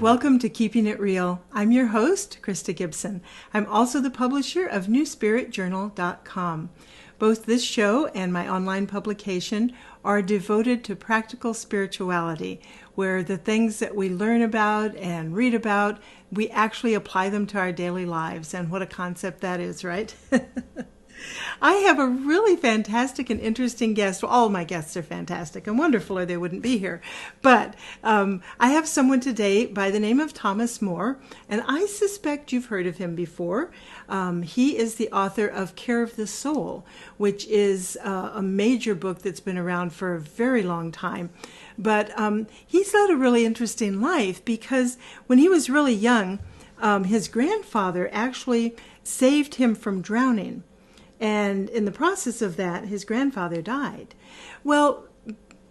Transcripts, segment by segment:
Welcome to Keeping It Real. I'm your host, Krista Gibson. I'm also the publisher of NewSpiritJournal.com. Both this show and my online publication are devoted to practical spirituality, where the things that we learn about and read about, we actually apply them to our daily lives. And what a concept that is, right? I have a really fantastic and interesting guest. Well, all my guests are fantastic and wonderful, or they wouldn't be here. But I have someone today by the name of Thomas Moore, and I suspect you've heard of him before. He is the author of Care of the Soul, which is a major book that's been around for a very long time. But he's led a really interesting life because when he was really young, his grandfather actually saved him from drowning. And in the process of that, his grandfather died. Well,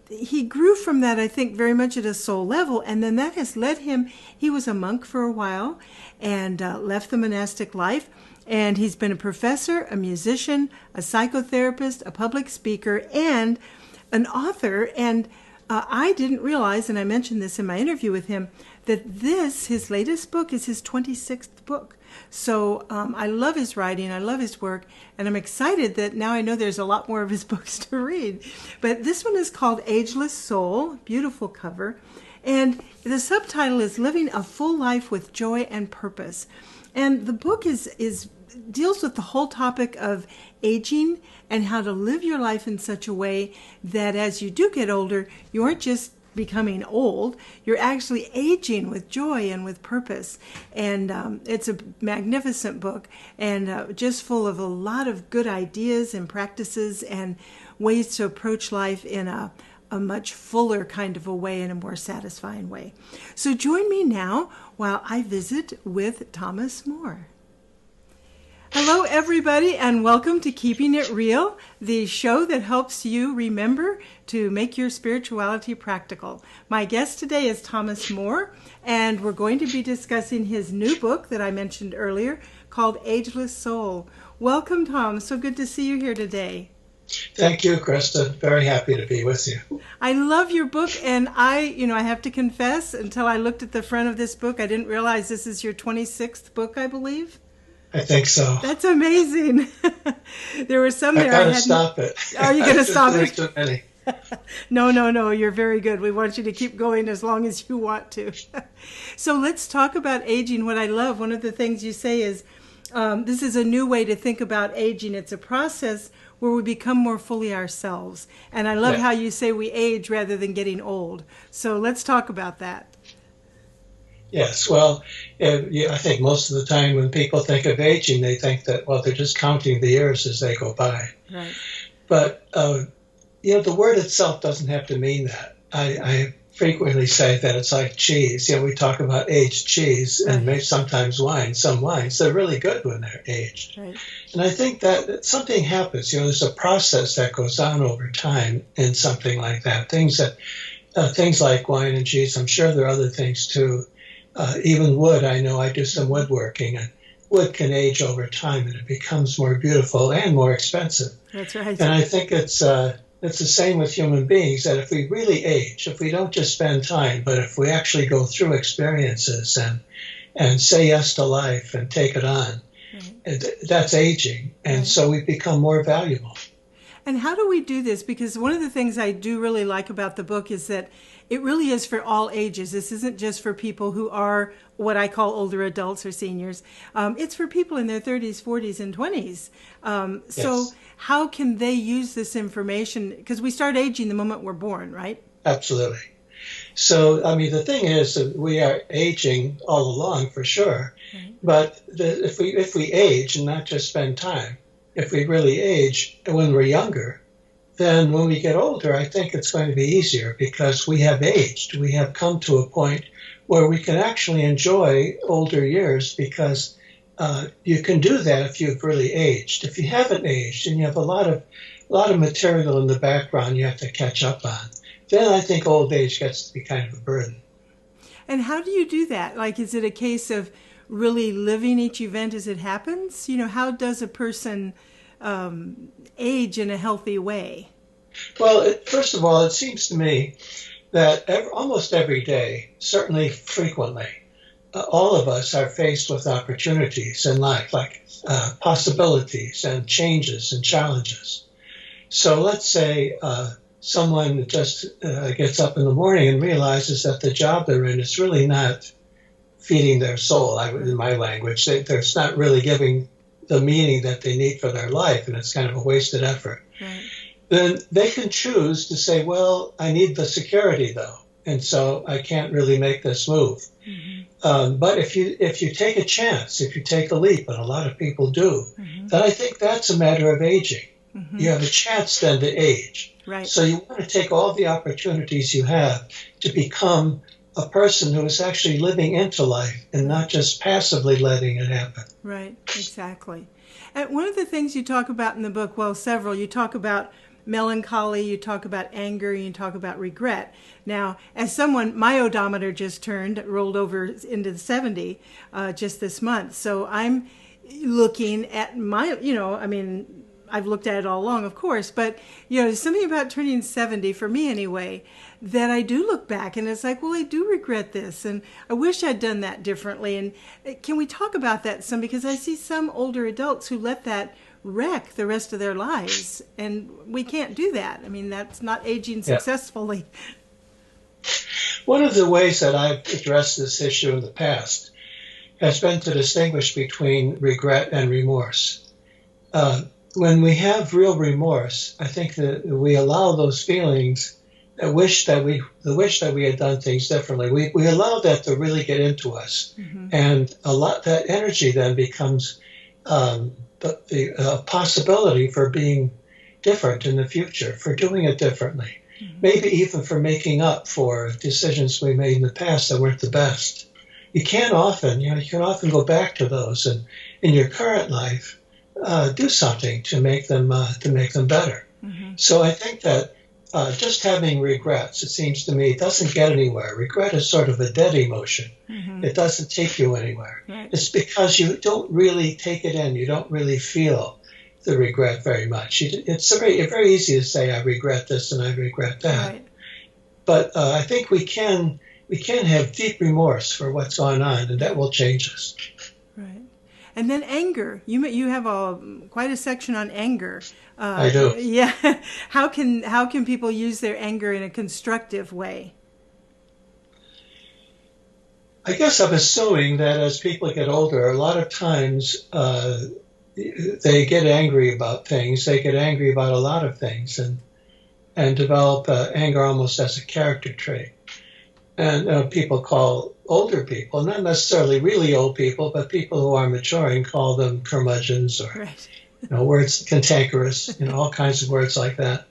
he grew from that, I think, very much at a soul level. And then that has led him, he was a monk for a while and left the monastic life. And he's been a professor, a musician, a psychotherapist, a public speaker, and an author. And I didn't realize, and I mentioned this in my interview with him, that his latest book, is his 26th book. So I love his writing, I love his work, and I'm excited that now I know there's a lot more of his books to read. But this one is called Ageless Soul, beautiful cover, and the subtitle is Living a Full Life with Joy and Purpose. And the book deals with the whole topic of aging and how to live your life in such a way that as you do get older, you aren't just becoming old, you're actually aging with joy and with purpose. And it's a magnificent book and just full of a lot of good ideas and practices and ways to approach life in a much fuller kind of a way, in a more satisfying way. So join me now while I visit with Thomas Moore. Hello, everybody, and welcome to Keeping It Real, the show that helps you remember to make your spirituality practical. My guest today is Thomas Moore, and we're going to be discussing his new book that I mentioned earlier called Ageless Soul. Welcome, Tom. So good to see you here today. Thank you, Krista. Very happy to be with you. I love your book, and I have to confess, until I looked at the front of this book, I didn't realize this is your 26th book, I believe. I think so. That's amazing. There were some there. I gotta stop it. Are you going to stop it? There's too many. No. You're very good. We want you to keep going as long as you want to. So let's talk about aging. What I love, one of the things you say is, this is a new way to think about aging. It's a process where we become more fully ourselves. And I love how you say we age rather than getting old. So let's talk about that. Yes, well, I think most of the time when people think of aging, they think that, well, they're just counting the years as they go by. Right. But, the word itself doesn't have to mean that. I frequently say that it's like cheese. We talk about aged cheese and maybe sometimes wine. Some wines, they're really good when they're aged. Right. And I think that something happens. There's a process that goes on over time in something like that. Things like wine and cheese, I'm sure there are other things too. Even wood, I know I do some woodworking, and wood can age over time, and it becomes more beautiful and more expensive. That's right. And I think it's the same with human beings, that if we really age, if we don't just spend time, but if we actually go through experiences and say yes to life and take it on, that's aging. And so we become more valuable. And how do we do this? Because one of the things I do really like about the book is that it really is for all ages. This isn't just for people who are what I call older adults or seniors. It's for people in their 30s, 40s, and 20s. So how can they use this information? Because we start aging the moment we're born, right? Absolutely. So, the thing is that we are aging all along for sure. Right. But if we age and not just spend time, if we really age when we're younger, then when we get older, I think it's going to be easier because we have aged. We have come to a point where we can actually enjoy older years because you can do that if you've really aged. If you haven't aged and you have a lot of material in the background you have to catch up on, then I think old age gets to be kind of a burden. And how do you do that? Like, is it a case of really living each event as it happens? How does a person age in a healthy way? Well, first of all, it seems to me that almost every day, certainly frequently, all of us are faced with opportunities in life, like possibilities and changes and challenges. So let's say someone just gets up in the morning and realizes that the job they're in is really not feeding their soul, in my language. They're not really giving the meaning that they need for their life, and it's kind of a wasted effort. Right. Then they can choose to say, well, I need the security, though, and so I can't really make this move. But if you take a chance, if you take a leap, and a lot of people do, then I think that's a matter of aging. You have a chance then to age. Right. So you want to take all the opportunities you have to become a person who is actually living into life and not just passively letting it happen. Right, exactly. And one of the things you talk about in the book, well, several, you talk about melancholy, you talk about anger, you talk about regret. Now, as someone, my odometer just rolled over into the 70 just this month. So I'm looking at my, I've looked at it all along, of course, but, there's something about turning 70, for me anyway, that I do look back and it's like, well, I do regret this and I wish I'd done that differently. And can we talk about that some? Because I see some older adults who let that wreck the rest of their lives, and we can't do that. I mean, that's not aging successfully. One of the ways that I've addressed this issue in the past has been to distinguish between regret and remorse. When we have real remorse, I think that we allow those feelings, the wish that we had done things differently. We allow that to really get into us, and that energy then becomes the possibility for being different in the future, for doing it differently, maybe even for making up for decisions we made in the past that weren't the best. You can often go back to those, and in your current life, do something to make them better. So I think that just having regrets, it seems to me, doesn't get anywhere. Regret is sort of a dead emotion. It doesn't take you anywhere. Right. It's because you don't really take it in. You don't really feel the regret very much. It's very easy to say, I regret this and I regret that. Right. But I think we can have deep remorse for what's going on, and that will change us. Right. And then anger. You have quite a section on anger. I do. Yeah. How can people use their anger in a constructive way? I guess I'm assuming that as people get older, a lot of times they get angry about things. They get angry about a lot of things, and develop anger almost as a character trait. And people call older people, not necessarily really old people, but people who are maturing, call them curmudgeons or Right. Words cantankerous, all kinds of words like that.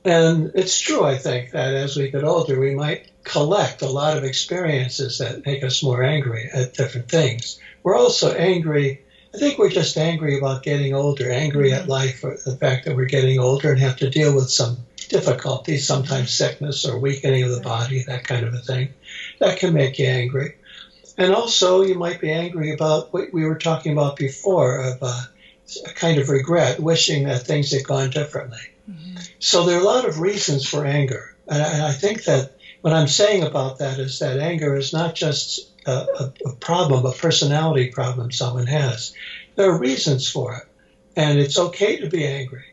And it's true, I think, that as we get older, we might collect a lot of experiences that make us more angry at different things. We're also angry. I think we're just angry about getting older, angry at life for the fact that we're getting older and have to deal with some difficulties, sometimes sickness or weakening of the body, that kind of a thing. That can make you angry. And also you might be angry about what we were talking about before, of a kind of regret, wishing that things had gone differently. So there are a lot of reasons for anger. And I think that what I'm saying about that is that anger is not just a problem, a personality problem someone has. There are reasons for it. And it's okay to be angry.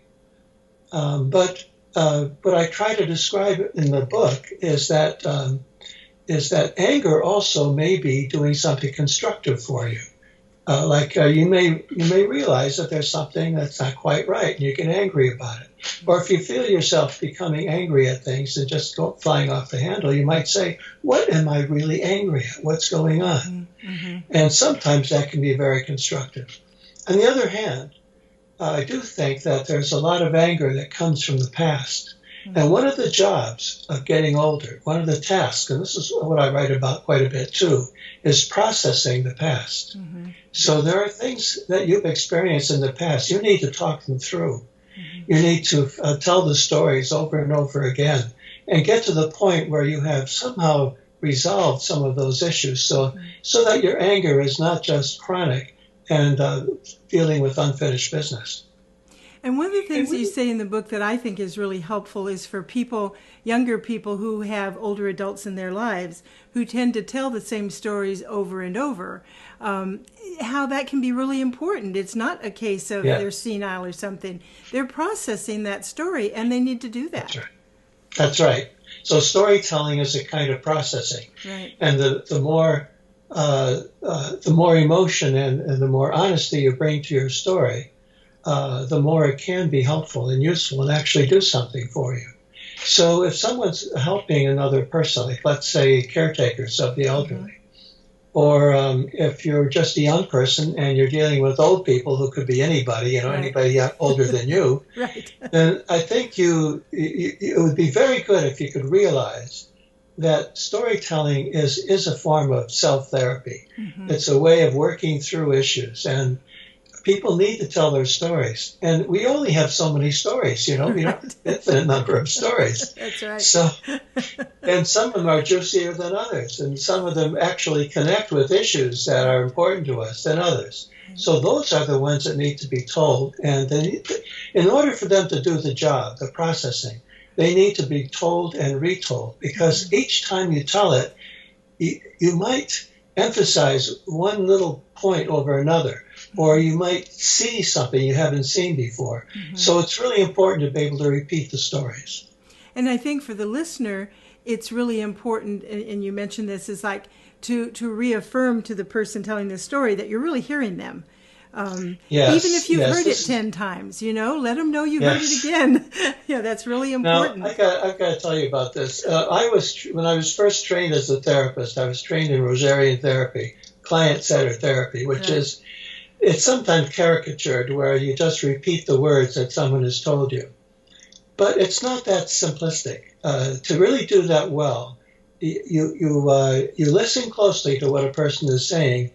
But what I try to describe in the book is that anger also may be doing something constructive for you. You may realize that there's something that's not quite right, and you get angry about it. Or if you feel yourself becoming angry at things and just go flying off the handle, you might say, what am I really angry at? What's going on? And sometimes that can be very constructive. On the other hand, I do think that there's a lot of anger that comes from the past. And one of the jobs of getting older, one of the tasks, and this is what I write about quite a bit too, is processing the past. So there are things that you've experienced in the past. You need to talk them through. You need to tell the stories over and over again and get to the point where you have somehow resolved some of those issues so that your anger is not just chronic and dealing with unfinished business. And one of the things that you say in the book that I think is really helpful is for people, younger people who have older adults in their lives who tend to tell the same stories over and over, how that can be really important. It's not a case of they're senile or something. They're processing that story, and they need to do that. That's right. That's right. So storytelling is a kind of processing. Right. And the more emotion and the more honesty you bring to your story, the more it can be helpful and useful and actually do something for you. So if someone's helping another person, like let's say caretakers of the elderly, or if you're just a young person and you're dealing with old people who could be anybody, anybody older than you, then I think it would be very good if you could realize that storytelling is a form of self-therapy. It's a way of working through issues, and people need to tell their stories. And we only have so many stories, we don't have an infinite number of stories. That's right. So, and some of them are juicier than others, and some of them actually connect with issues that are important to us than others. So those are the ones that need to be told. And in order for them to do the job, the processing, they need to be told and retold, because each time you tell it, you might emphasize one little point over another, or you might see something you haven't seen before. So it's really important to be able to repeat the stories. And I think for the listener, it's really important, and you mentioned this, is like to reaffirm to the person telling the story that you're really hearing them. Yes, even if you've heard it 10 times, let them know you heard it again. That's really important. Now, I've got to tell you about this. When I was first trained as a therapist, I was trained in Rosarian therapy, client-centered therapy, which is, it's sometimes caricatured where you just repeat the words that someone has told you. But it's not that simplistic. To really do that well, you listen closely to what a person is saying,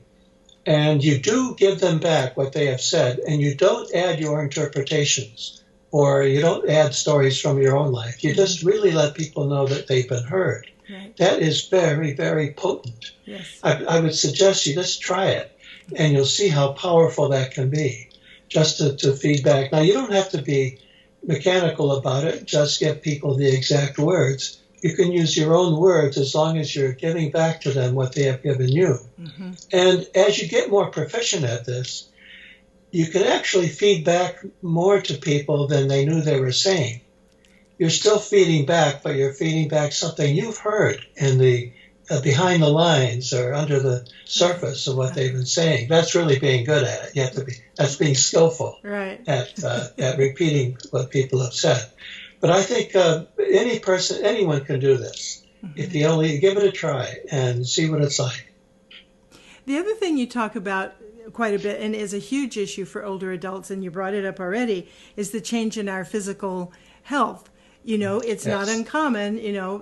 and you do give them back what they have said, and you don't add your interpretations, or you don't add stories from your own life. You just really let people know that they've been heard. Right. That is very, very potent. Yes. I would suggest you just try it, and you'll see how powerful that can be, just to feedback. Now, you don't have to be mechanical about it. Just give people the exact words. You can use your own words as long as you're giving back to them what they have given you. And as you get more proficient at this, you can actually feed back more to people than they knew they were saying. You're still feeding back, but you're feeding back something you've heard in the behind the lines or under the surface of what they've been saying. That's really being good at it. You have to be. That's being skillful at repeating what people have said. But I think anyone can do this if you only give it a try and see what it's like. The other thing you talk about quite a bit, and is a huge issue for older adults, and you brought it up already, is the change in our physical health. It's not uncommon,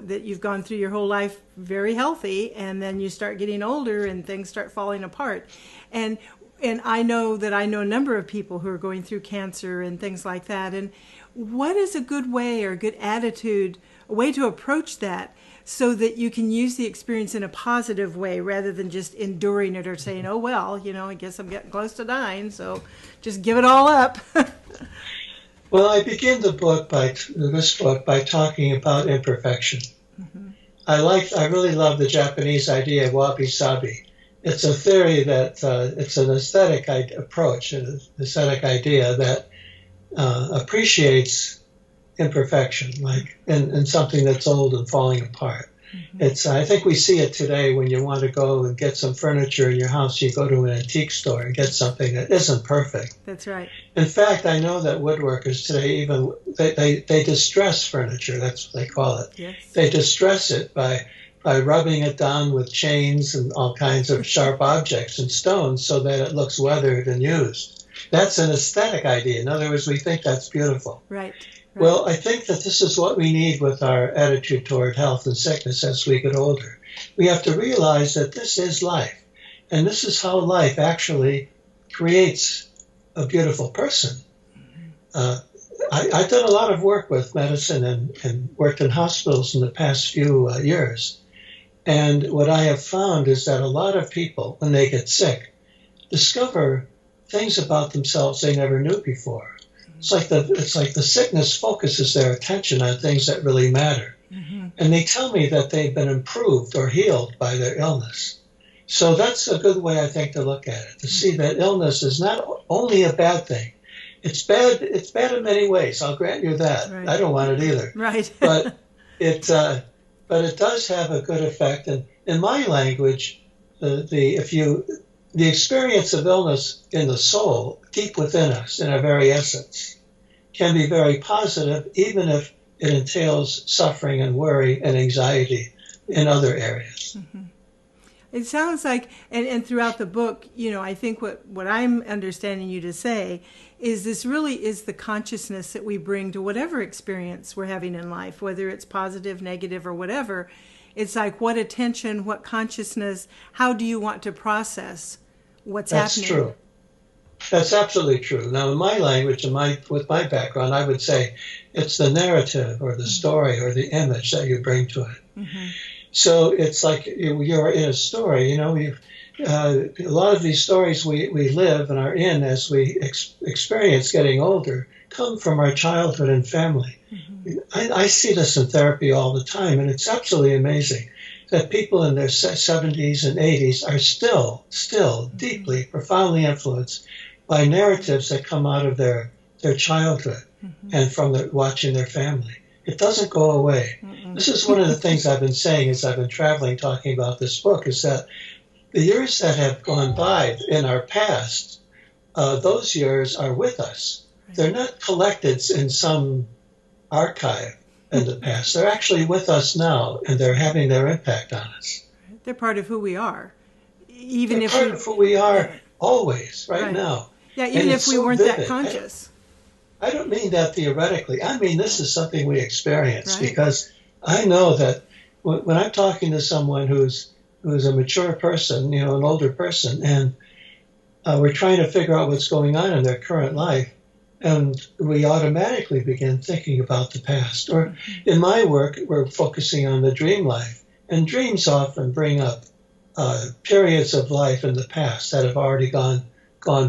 that you've gone through your whole life very healthy, and then you start getting older and things start falling apart. And I know a number of people who are going through cancer and things like that. And what is a good way or a good attitude, a way to approach that so that you can use the experience in a positive way rather than just enduring it or saying, oh, well, I guess I'm getting close to dying, so just give it all up. Well, I begin this book by talking about imperfection. I really love the Japanese idea of wabi-sabi. It's a theory that it's an aesthetic approach, an aesthetic idea that appreciates imperfection, like in something that's old and falling apart. I think we see it today when you want to go and get some furniture in your house. You go to an antique store and get something that isn't perfect. That's right. In fact, I know that woodworkers today they distress furniture. That's what they call it. Yes. They distress it by rubbing it down with chains and all kinds of sharp objects and stones so that it looks weathered and used. That's an aesthetic idea. In other words, we think that's beautiful. Right. Well, I think that this is what we need with our attitude toward health and sickness as we get older. We have to realize that this is life, and this is how life actually creates a beautiful person. I've done a lot of work with medicine and worked in hospitals in the past few years. And what I have found is that a lot of people, when they get sick, discover things about themselves they never knew before. It's like the sickness focuses their attention on things that really matter. And they tell me that they've been improved or healed by their illness. So that's a good way, I think, to look at it, to see that illness is not only a bad thing. It's bad in many ways. I'll grant you that. Right. I don't want it either. Right. but it does have a good effect. And in my language, the experience of illness in the soul, deep within us, in our very essence, can be very positive, even if it entails suffering and worry and anxiety in other areas. It sounds like, and throughout the book, I think what I'm understanding you to say is this really is the consciousness that we bring to whatever experience we're having in life, whether it's positive, negative, or whatever. It's like what attention, what consciousness, how do you want to process what's happening? That's true. That's absolutely true. Now, in my language, with my background, I would say it's the narrative or the story or the image that you bring to it. So it's like you're in a story. A lot of these stories we live and are in as we experience getting older come from our childhood and family. I see this in therapy all the time, and it's absolutely amazing that people in their 70s and 80s are still deeply, profoundly influenced by narratives that come out of their childhood and from watching their family. It doesn't go away. This is one of the things I've been saying as I've been traveling talking about this book, is that the years that have gone by in our past, those years are with us. They're not collected in some archive in the past. They're actually with us now, and they're having their impact on us. They're part of who we are. They're part of who we are always, right now. Yeah, even if we weren't that conscious. I don't mean that theoretically. I mean this is something we experience, because I know that when I'm talking to someone who's a mature person, an older person, and we're trying to figure out what's going on in their current life, and we automatically begin thinking about the past. Or in my work, we're focusing on the dream life, and dreams often bring up periods of life in the past that have already gone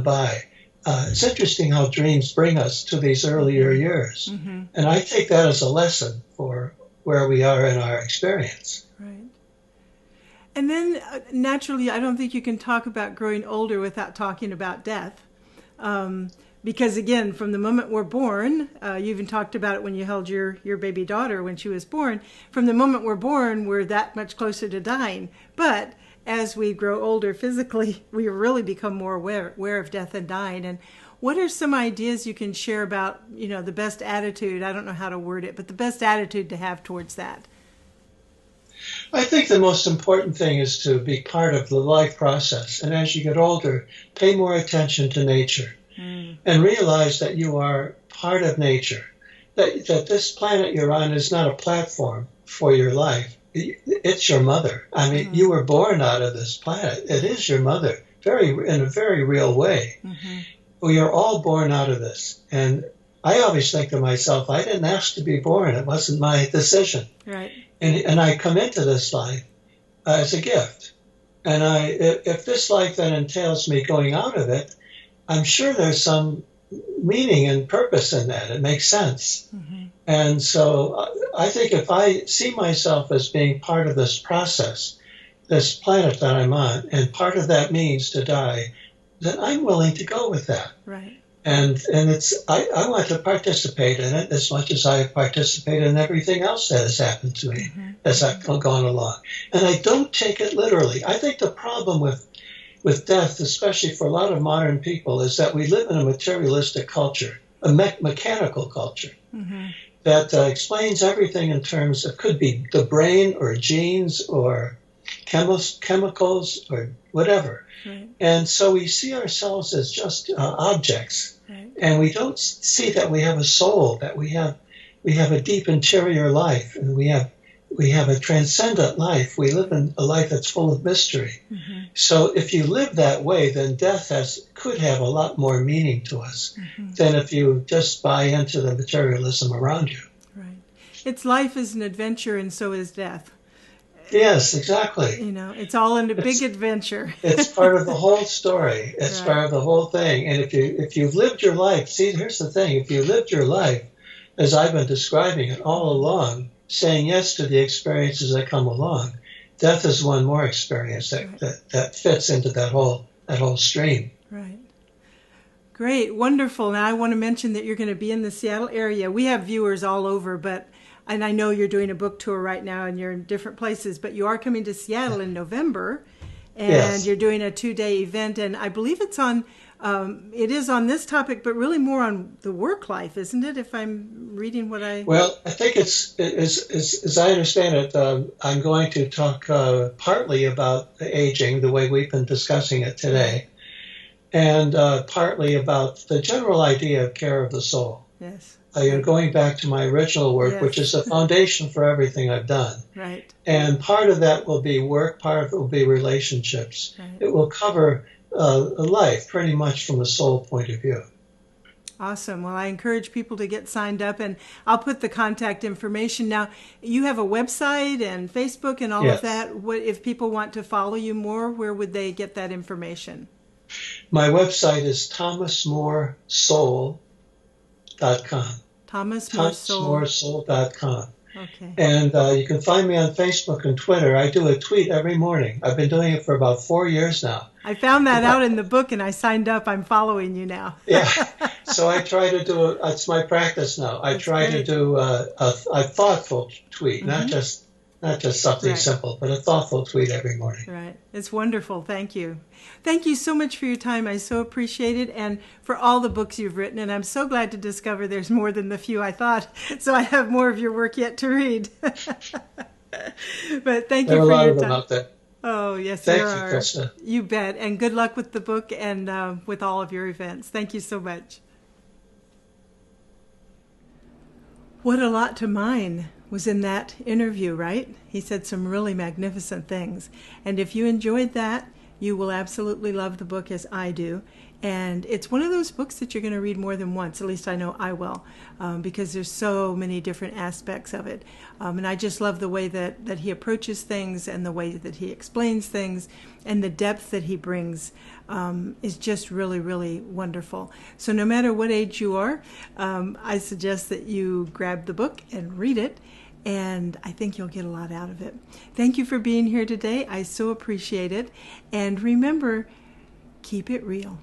by. It's interesting how dreams bring us to these earlier years. And I take that as a lesson for where we are in our experience. Right. And then naturally, I don't think you can talk about growing older without talking about death. Because again, from the moment we're born, you even talked about it when you held your baby daughter when she was born. From the moment we're born, we're that much closer to dying. But as we grow older physically, we really become more aware of death and dying. And what are some ideas you can share about, the best attitude? I don't know how to word it, but the best attitude to have towards that. I think the most important thing is to be part of the life process. And as you get older, pay more attention to nature and realize that you are part of nature, that this planet you're on is not a platform for your life. It's your mother. I mean, you were born out of this planet. It is your mother, in a very real way. We are all born out of this. And I always think to myself, I didn't ask to be born. It wasn't my decision. Right. And I come into this life as a gift. And if this life then entails me going out of it, I'm sure there's some meaning and purpose in that. It makes sense. And so I think if I see myself as being part of this process, this planet that I'm on, and part of that means to die, then I'm willing to go with that. Right. And I want to participate in it as much as I participate in everything else that has happened to me as I've gone along. And I don't take it literally. I think the problem with death, especially for a lot of modern people, is that we live in a materialistic culture, a mechanical culture. That explains everything in terms of, could be the brain or genes or chemicals or whatever. Right. And so we see ourselves as just objects. Right. And we don't see that we have a soul, that we have a deep interior life, and we have a transcendent life. We live in a life that's full of mystery. So if you live that way, then death could have a lot more meaning to us than if you just buy into the materialism around you. Right. Its life is an adventure, and so is death. Yes, exactly. It's all in a big It's adventure. it's part of the whole story. It's Right. part of the whole thing. And if you've lived your life, see, here's the thing: if you lived your life as I've been describing it all along, saying yes to the experiences that come along, death is one more experience Right. that fits into that whole stream. Right. Great. Wonderful. Now I want to mention that you're going to be in the Seattle area. We have viewers all over, and I know you're doing a book tour right now and you're in different places, but you are coming to Seattle in November and Yes. you're doing a 2-day event. And I believe it is on this topic, but really more on the work life, isn't it? If I'm reading what I... Well, I think as I understand it, I'm going to talk partly about aging, the way we've been discussing it today, and partly about the general idea of care of the soul. Yes. Going back to my original work, Yes. which is the foundation for everything I've done. Right. And part of that will be work, part of it will be relationships. Right. It will cover life pretty much from a soul point of view. Awesome. Well, I encourage people to get signed up, and I'll put the contact information. Now, you have a website and Facebook and all Yes. of that. What if people want to follow you more? Where would they get that information? My website is thomasmoresoul.com. thomasmoresoul.com. Okay. And you can find me on Facebook and Twitter. I do a tweet every morning. I've been doing it for about 4 years now. I found that out in the book, and I signed up. I'm following you now. Yeah. So I try to do it's my practice now. I try to do a thoughtful tweet, not just something simple, but a thoughtful tweet every morning. Right. It's wonderful. Thank you. Thank you so much for your time. I so appreciate it, and for all the books you've written. And I'm so glad to discover there's more than the few I thought. So I have more of your work yet to read. But thank you for your time. There are a lot of them out there. Oh, yes, Thank there you, are. Krista. You bet. And good luck with the book and with all of your events. Thank you so much. What a lot to mine was in that interview, right? He said some really magnificent things. And if you enjoyed that, you will absolutely love the book as I do. And it's one of those books that you're going to read more than once. At least I know I will, because there's so many different aspects of it. And I just love the way that he approaches things and the way that he explains things and the depth that he brings is just really, really wonderful. So no matter what age you are, I suggest that you grab the book and read it. And I think you'll get a lot out of it. Thank you for being here today. I so appreciate it. And remember, keep it real.